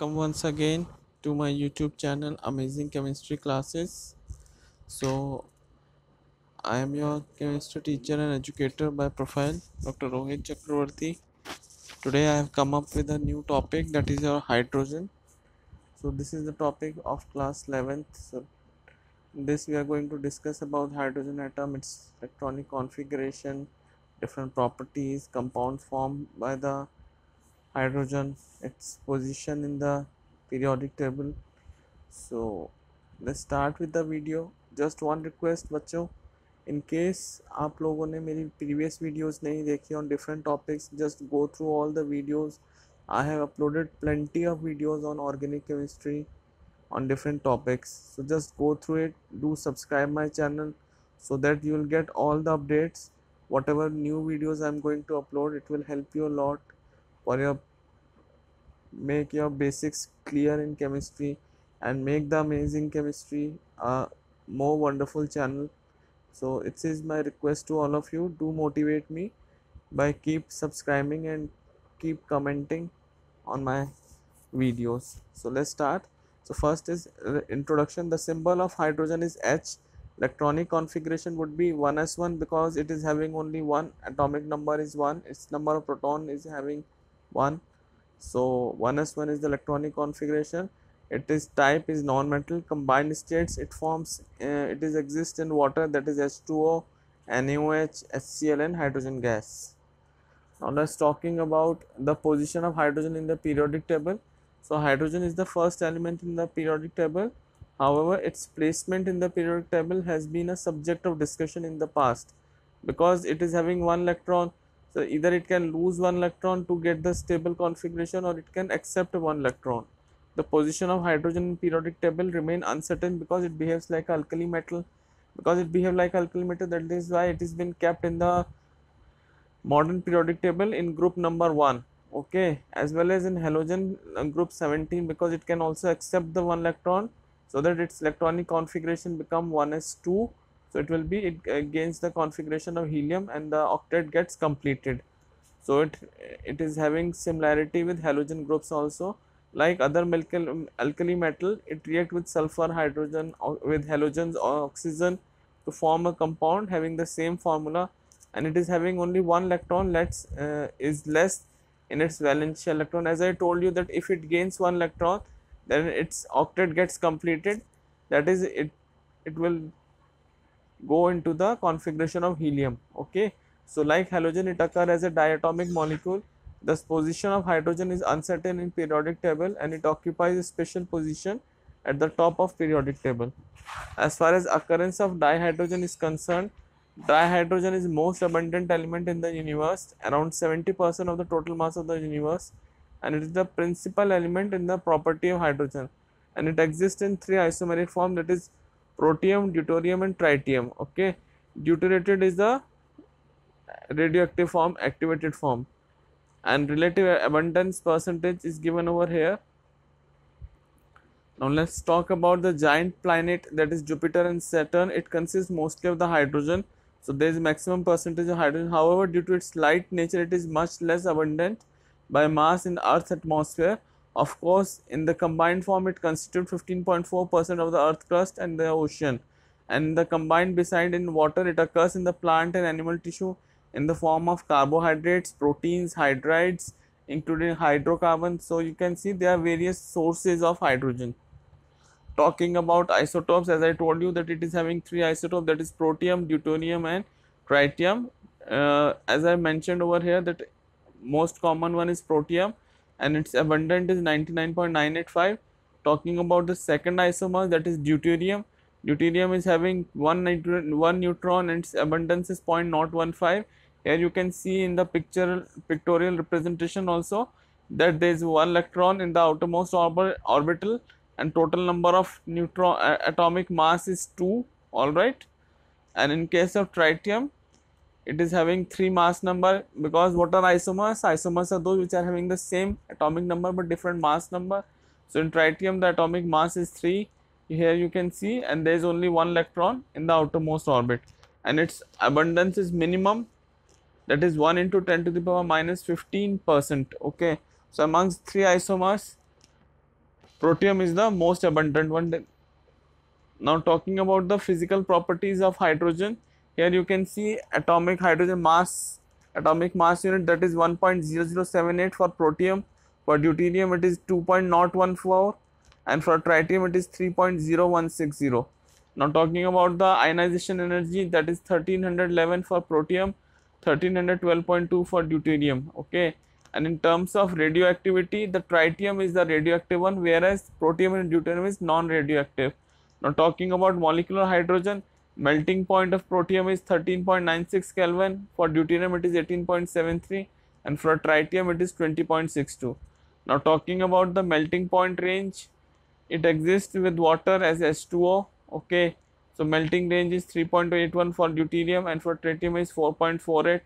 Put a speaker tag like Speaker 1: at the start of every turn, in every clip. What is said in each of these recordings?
Speaker 1: welcome once again to my YouTube channel Amazing Chemistry Classes. So, I am your chemistry teacher and educator by profile, Dr. Rohit Chakravarti. Today, I have come up with a new topic, that is your hydrogen. So, this is the topic of class 11th. So, in this we are going to discuss about hydrogen atom, its electronic configuration, different properties, compounds formed by the hydrogen, its position in the periodic table. So let's start with the video. Just one request बच्चों, in case आप लोगों ने मेरी previous videos नहीं देखी on different topics, just go through all the videos. I have uploaded plenty of videos on organic chemistry on different topics, so just go through it. Do subscribe my channel so that you will get all the updates. Whatever new videos I'm going to upload, it will help you a lot for your make your basics clear in chemistry and make the amazing chemistry a more wonderful channel. So it is my request to all of you, do motivate me by keep subscribing and keep commenting on my videos. So let's start. So first is introduction. The symbol of hydrogen is H. Electronic configuration would be 1s1 because it is having only one atomic number is 1, its number of proton is having 1. So 1s1 is the electronic configuration. It is type is non-metal. Combined states it forms it is exists in water, that is H2O, NaOH, HCl and hydrogen gas. Now let's talking about the position of hydrogen in the periodic table. So hydrogen is the first element in the periodic table. However, its placement in the periodic table has been a subject of discussion in the past because it is having one electron. So either it can lose one electron to get the stable configuration, or it can accept one electron. The position of hydrogen in periodic table remain uncertain because it behaves like alkali metal. Because it behaves like alkali metal, that is why it has been kept in the modern periodic table in group number 1, okay, as well as in halogen group 17, because it can also accept the one electron, so that its electronic configuration become 1s2. So it will be it gains the configuration of helium and the octet gets completed. So it is having similarity with halogen groups also. Like other alkali metal, it react with sulfur, hydrogen with halogens or oxygen to form a compound having the same formula, and it is having only one electron, is less in its valence electron. As I told you that if it gains one electron, then its octet gets completed, that is it will go into the configuration of helium, okay. So like halogen, it occurs as a diatomic molecule. The position of hydrogen is uncertain in periodic table and it occupies a special position at the top of periodic table. As far as occurrence of dihydrogen is concerned, dihydrogen is most abundant element in the universe, around 70% of the total mass of the universe, and it is the principal element in the property of hydrogen, and it exists in three isomeric form, that is protium, deuterium and tritium, okay. Deuterated is the radioactive form, activated form, and relative abundance percentage is given over here. Now let's talk about the giant planet, that is Jupiter and Saturn. It consists mostly of the hydrogen, so there is maximum percentage of hydrogen. However, due to its light nature, it is much less abundant by mass in Earth's atmosphere. Of course, in the combined form, it constitutes 15.4% of the Earth crust and the ocean. And the combined beside in water, it occurs in the plant and animal tissue in the form of carbohydrates, proteins, hydrides, including hydrocarbons. So you can see there are various sources of hydrogen. Talking about isotopes, as I told you that it is having three isotopes, that is protium, deuterium and tritium. As I mentioned over here, that most common one is protium and its abundant is 99.985. Talking about the second isomer, that is deuterium. Deuterium is having one neutron and its abundance is 0.015. Here you can see in the pictorial representation also that there is one electron in the outermost orbital, and total number of neutron atomic mass is 2, all right. And in case of tritium, it is having 3 mass number, because what are isomers? Isomers are those which are having the same atomic number but different mass number. So in tritium, the atomic mass is 3, here you can see, and there is only one electron in the outermost orbit, and its abundance is minimum, that is 1 into 10 to the power minus 15%, okay. So amongst three isomers, Protium is the most abundant one. Now talking about the physical properties of hydrogen, here you can see atomic hydrogen mass, atomic mass unit, that is 1.0078 for protium. For deuterium it is 2.014, and for tritium it is 3.0160. Now talking about the ionization energy, that is 1311 for protium, 1312.2 for deuterium. Okay, and in terms of radioactivity, the tritium is the radioactive one, whereas protium and deuterium is non-radioactive. Now talking about molecular hydrogen, melting point of protium is 13.96 Kelvin, for deuterium it is 18.73, and for tritium it is 20.62. Now talking about the melting point range, it exists with water as H2O. Okay, so melting range is 3.81 for deuterium, and for tritium is 4.48.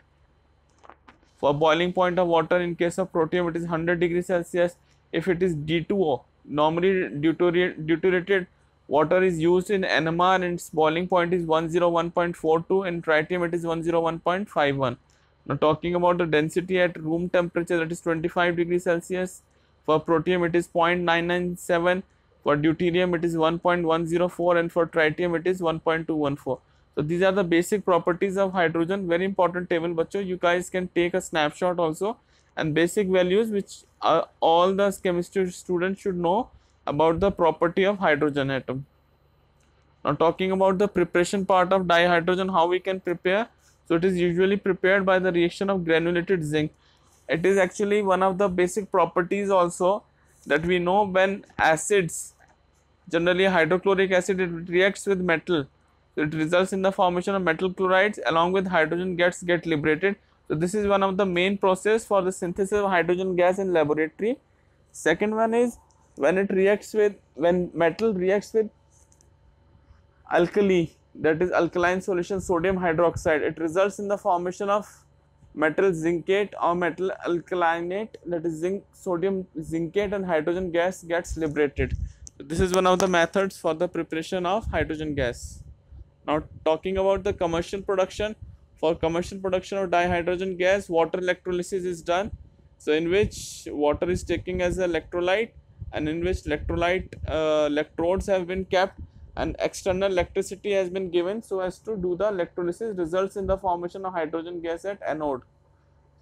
Speaker 1: For boiling point of water in case of protium it is 100 degrees Celsius. If it is D2O, normally deuterated water is used in NMR and its boiling point is 101.42, and tritium it is 101.51. Now talking about the density at room temperature, that is 25 degrees Celsius. For protium it is 0.997, for deuterium it is 1.104, and for tritium it is 1.214. So these are the basic properties of hydrogen. Very important table, bachcho. You guys can take a snapshot also, and basic values which all the chemistry students should know about the property of hydrogen atom. Now talking about the preparation part of dihydrogen, how we can prepare. So it is usually prepared by the reaction of granulated zinc. It is actually one of the basic properties also that we know when acids, generally hydrochloric acid, it reacts with metal. So it results in the formation of metal chlorides along with hydrogen gas get liberated. So this is one of the main process for the synthesis of hydrogen gas in laboratory. Second one is when metal reacts with alkali, that is alkaline solution sodium hydroxide, it results in the formation of metal zincate or metal alkalinate, that is zinc sodium zincate, and hydrogen gas gets liberated. This is one of the methods for the preparation of hydrogen gas. Now talking about the commercial production, for commercial production of dihydrogen gas, water electrolysis is done. So in which water is taken as an electrolyte, and in which electrolyte electrodes have been kept, and external electricity has been given so as to do the electrolysis, results in the formation of hydrogen gas at anode.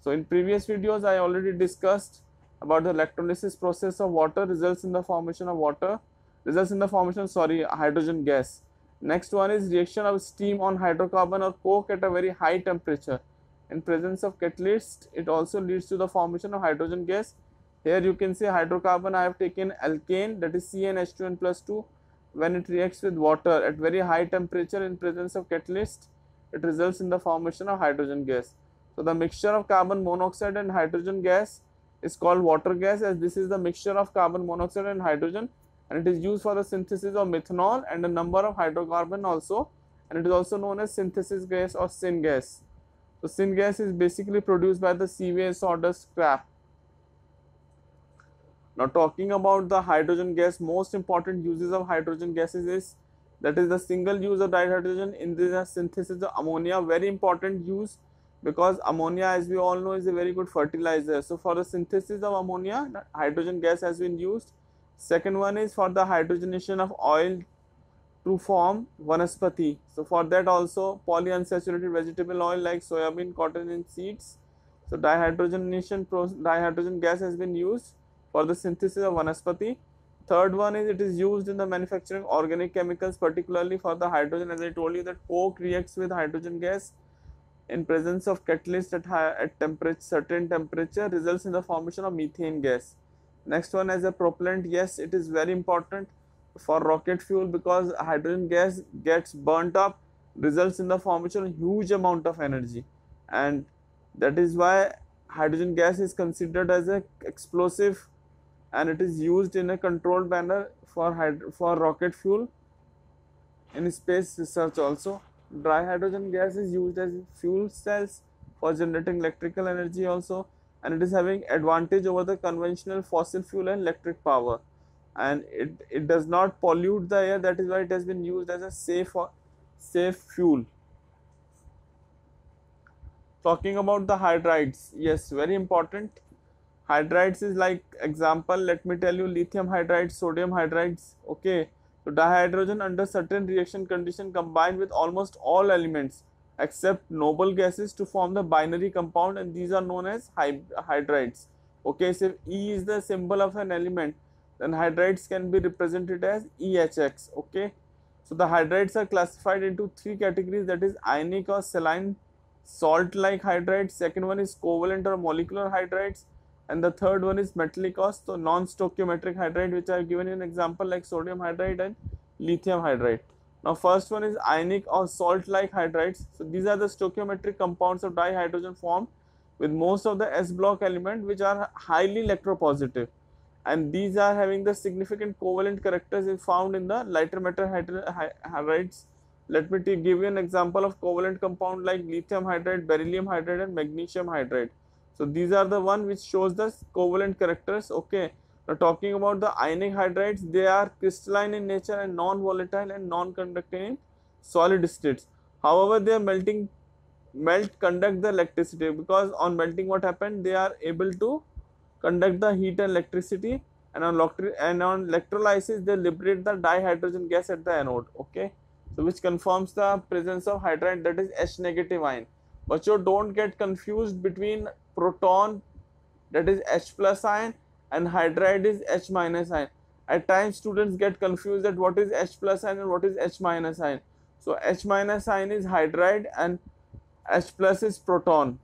Speaker 1: So in previous videos I already discussed about the electrolysis process of water, results in the formation of hydrogen gas. Next one is reaction of steam on hydrocarbon or coke at a very high temperature. In presence of catalyst, it also leads to the formation of hydrogen gas. Here you can see hydrocarbon, I have taken alkane, that is CnH2n plus 2. When it reacts with water at very high temperature in presence of catalyst, it results in the formation of hydrogen gas. So the mixture of carbon monoxide and hydrogen gas is called water gas, as this is the mixture of carbon monoxide and hydrogen, and it is used for the synthesis of methanol and a number of hydrocarbon also, and it is also known as synthesis gas or syngas. So syngas is basically produced by the sewage sawdust scrap. Now talking about the hydrogen gas, most important uses of hydrogen gases is, that is the single use of dihydrogen in the synthesis of ammonia. Very important use, because ammonia, as we all know, is a very good fertilizer. So for the synthesis of ammonia, hydrogen gas has been used. Second one is for the hydrogenation of oil to form vanaspati. So for that also polyunsaturated vegetable oil like soybean, cotton and seeds. So dihydrogen gas has been used for the synthesis of vanaspati. Third one is it is used in the manufacturing of organic chemicals, particularly for the hydrogen. As I told you that coke reacts with hydrogen gas in presence of catalyst at certain temperature, results in the formation of methane gas. Next one, as a propellant, yes, it is very important for rocket fuel, because hydrogen gas gets burnt up, results in the formation of huge amount of energy, and that is why hydrogen gas is considered as an explosive, and it is used in a controlled manner for rocket fuel in space research also. Dry hydrogen gas is used as fuel cells for generating electrical energy also, and it is having advantage over the conventional fossil fuel and electric power, and it does not pollute the air. That is why it has been used as a safe fuel. Talking about the hydrides, yes, very important. Hydrides is like example, let me tell you, lithium hydrides, sodium hydrides. Okay, so dihydrogen under certain reaction condition combine with almost all elements except noble gases to form the binary compound, and these are known as hydrides. Okay, so if E is the symbol of an element, then hydrides can be represented as EHX. Okay, so the hydrides are classified into three categories, that is ionic or saline salt like hydrides, second one is covalent or molecular hydrides, and the third one is metallic or so non-stoichiometric hydride, which I have given you an example like sodium hydride and lithium hydride. Now first one is ionic or salt like hydrides. So these are the stoichiometric compounds of dihydrogen formed with most of the S block element which are highly electropositive, and these are having the significant covalent characters is found in the lighter metal hydrides. Let me give you an example of covalent compound like lithium hydride, beryllium hydride and magnesium hydride. So these are the one which shows the covalent characters. Okay, now talking about the ionic hydrides, they are crystalline in nature and non-volatile and non-conducting in solid states. However, they are conduct the electricity, because on melting what happened, they are able to conduct the heat and electricity, and on electrolysis they liberate the dihydrogen gas at the anode. Okay, so which confirms the presence of hydride, that is H negative ion. But you don't get confused between proton, that is H plus ion, and hydride is H minus ion. At times students get confused that what is H plus ion and what is H minus ion. So H minus ion is hydride and H plus is proton.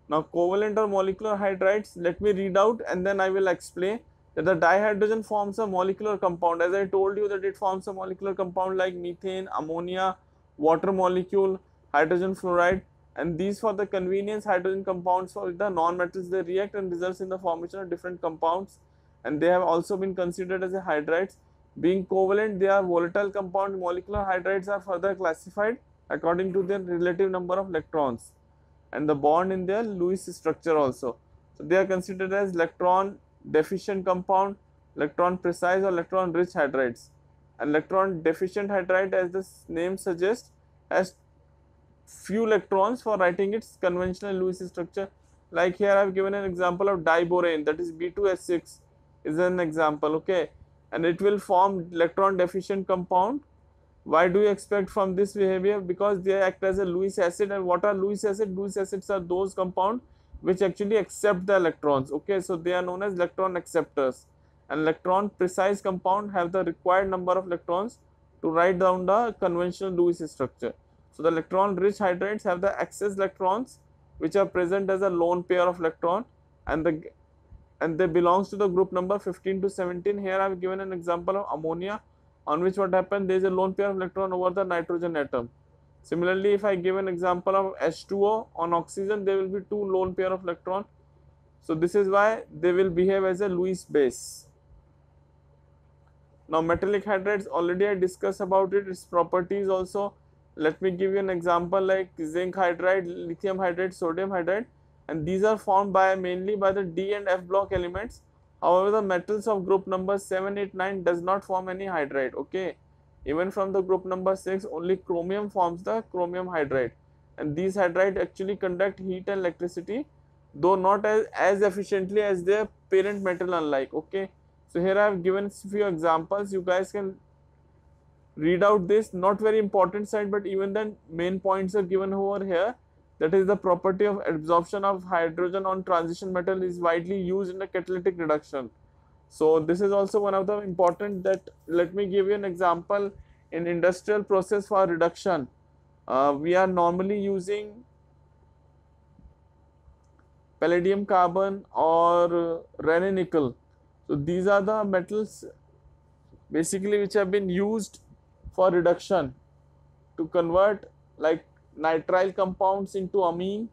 Speaker 1: Now covalent or molecular hydrides, let me read out and then I will explain that the dihydrogen forms a molecular compound. As I told you that it forms a molecular compound like methane, ammonia, water molecule, hydrogen fluoride, and these for the convenience hydrogen compounds for the non-metals, they react and results in the formation of different compounds, and they have also been considered as a hydrides. Being covalent, they are volatile compound. Molecular hydrides are further classified according to their relative number of electrons and the bond in their Lewis structure also. So they are considered as electron deficient compound, electron precise or electron rich hydrides. And electron deficient hydride, as the name suggests, has few electrons for writing its conventional Lewis structure. Like here I have given an example of diborane, that is B2S6 is an example. Okay, and it will form electron deficient compound. Why do you expect from this behavior? Because they act as a Lewis acid. And what are Lewis acid? Lewis acids are those compounds which actually accept the electrons. Okay, so they are known as electron acceptors. And electron precise compound have the required number of electrons to write down the conventional Lewis structure. So the electron rich hydrides have the excess electrons which are present as a lone pair of electron, and they belongs to the group number 15 to 17. Here I have given an example of ammonia, on which what happened, there is a lone pair of electron over the nitrogen atom. Similarly, if I give an example of H2O, on oxygen there will be two lone pair of electron. So this is why they will behave as a Lewis base. Now metallic hydrides, already I discussed about it, its properties also. Let me give you an example like zinc hydride, lithium hydride, sodium hydride, and these are formed mainly by the D and F block elements. However, the metals of group number 7, 8, 9 does not form any hydride. Okay, even from the group number 6, only chromium forms the chromium hydride, and these hydrides actually conduct heat and electricity, though not as efficiently as their parent metal unlike. Okay, so here I have given few examples. You guys can read out this, not very important side, but even the main points are given over here. That is, the property of absorption of hydrogen on transition metal is widely used in the catalytic reduction. So this is also one of the important that, let me give you an example. In industrial process for reduction, we are normally using palladium carbon or Raney nickel. So these are the metals basically which have been used for reduction to convert like nitrile compounds into amine,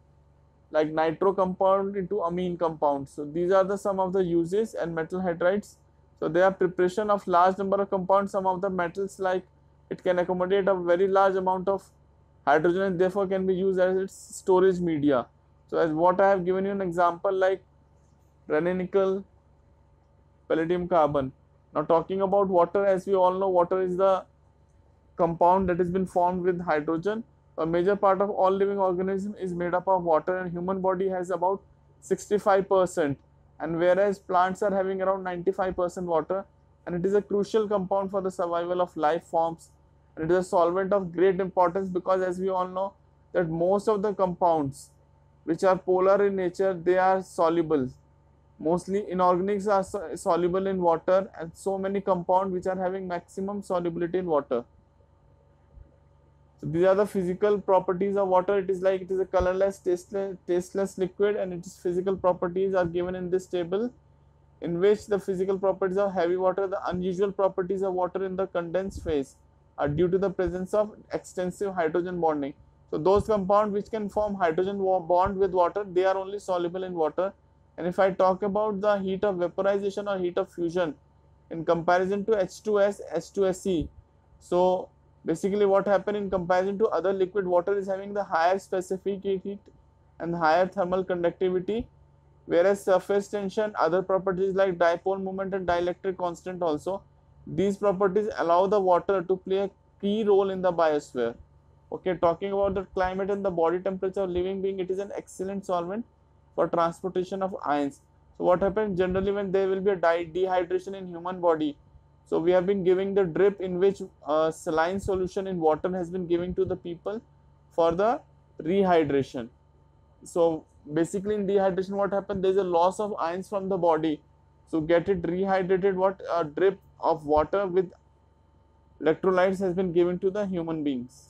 Speaker 1: like nitro compound into amine compounds. So these are the some of the uses and metal hydrides. So they are preparation of large number of compounds. Some of the metals, like it can accommodate a very large amount of hydrogen and therefore can be used as its storage media. So as what I have given you an example like Raney nickel, palladium carbon. Now talking about water, as we all know, water is the compound that has been formed with hydrogen. A major part of all living organism is made up of water, and human body has about
Speaker 2: 65%, and whereas plants are having around 95% water, and it is a crucial compound for the survival of life forms, and it is a solvent of great importance because as we all know that most of the compounds which are polar in nature, they are soluble. Mostly inorganics are soluble in water, and so many compounds which are having maximum solubility in water. So these are the physical properties of water. It is like it is a colorless, tasteless liquid, and its physical properties are given in this table, in which the physical properties of heavy water, the unusual properties of water in the condensed phase are due to the presence of extensive hydrogen bonding. So those compounds which can form hydrogen bond with water, they are only soluble in water. And if I talk about the heat of vaporization or heat of fusion in comparison to H2S, H2SE, so basically what happened in comparison to other liquid, water is having the higher specific heat and higher thermal conductivity, whereas surface tension, other properties like dipole moment and dielectric constant also, these properties allow the water to play a key role in the biosphere. Okay, talking about the climate and the body temperature of living being, it is an excellent solvent for transportation of ions. So what happens generally when there will be a dehydration in human body, so we have been giving the drip in which saline solution in water has been given to the people for the rehydration. So basically in dehydration what happens, there is a loss of ions from the body, so get it rehydrated, what a drip of water with electrolytes has been given to the human beings.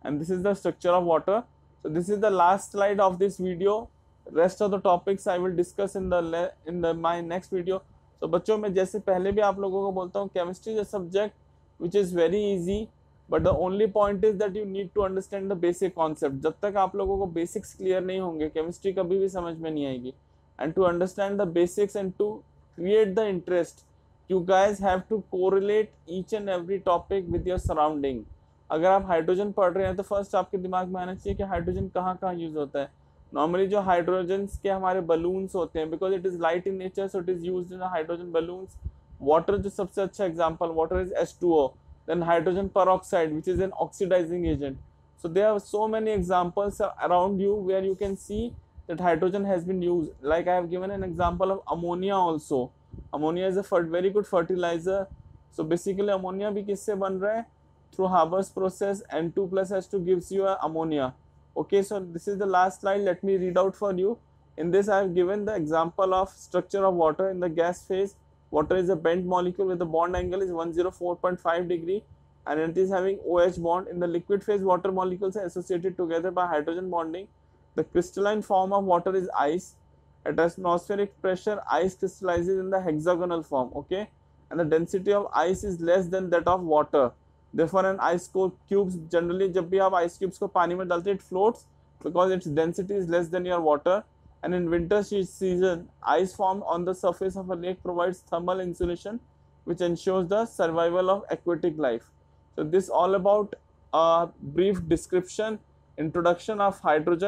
Speaker 2: And this is the structure of water. So this is the last slide of this video. Rest of the topics I will discuss in the my next video. So बच्चों, मैं जैसे पहले भी आप लोगों को बोलता हूँ, chemistry is a subject which is very easy, but the only point is that you need to understand the basic concept. जब तक आप लोगों को basics clear नहीं होंगे, chemistry कभी भी समझ में नहीं आएगी. And to understand the basics and to create the interest, you guys have to correlate each and every topic with your surrounding. अगर आप हाइड्रोजन पढ़ रहे हैं तो फर्स्ट आपके दिमाग में आना चाहिए कि हाइड्रोजन कहाँ कहाँ यूज होता है. नॉर्मली जो हाइड्रोजन के हमारे बलून्स होते हैं, because it is light in nature, so it is used in hydrogen balloons. Water जो सबसे अच्छा example, water is H2O. Then hydrogen peroxide which is an oxidizing agent. So there are so many examples around you where you can see that hydrogen has been used. Like I have given an example of ammonia also. Ammonia is a very good fertilizer. So basically ammonia भी किससे बन रहा है? Through Haber's process, N2 plus H2 gives you a ammonia. Okay, so this is the last slide. Let me read out for you. In this I have given the example of structure of water. In the gas phase, water is a bent molecule with the bond angle is 104.5 degree, and it is having OH bond. In the liquid phase, water molecules are associated together by hydrogen bonding. The crystalline form of water is ice. At atmospheric pressure, ice crystallizes in the hexagonal form. Okay, and the density of ice is less than that of water. Therefore an ice cubes, generally जब भी आप ice cubes को पानी में डालते हैं, it floats because its density is less than your water. And in winter season, ice formed on the surface of a lake provides thermal insulation which ensures the survival of aquatic life. So this all about a brief description, introduction of hydrogen.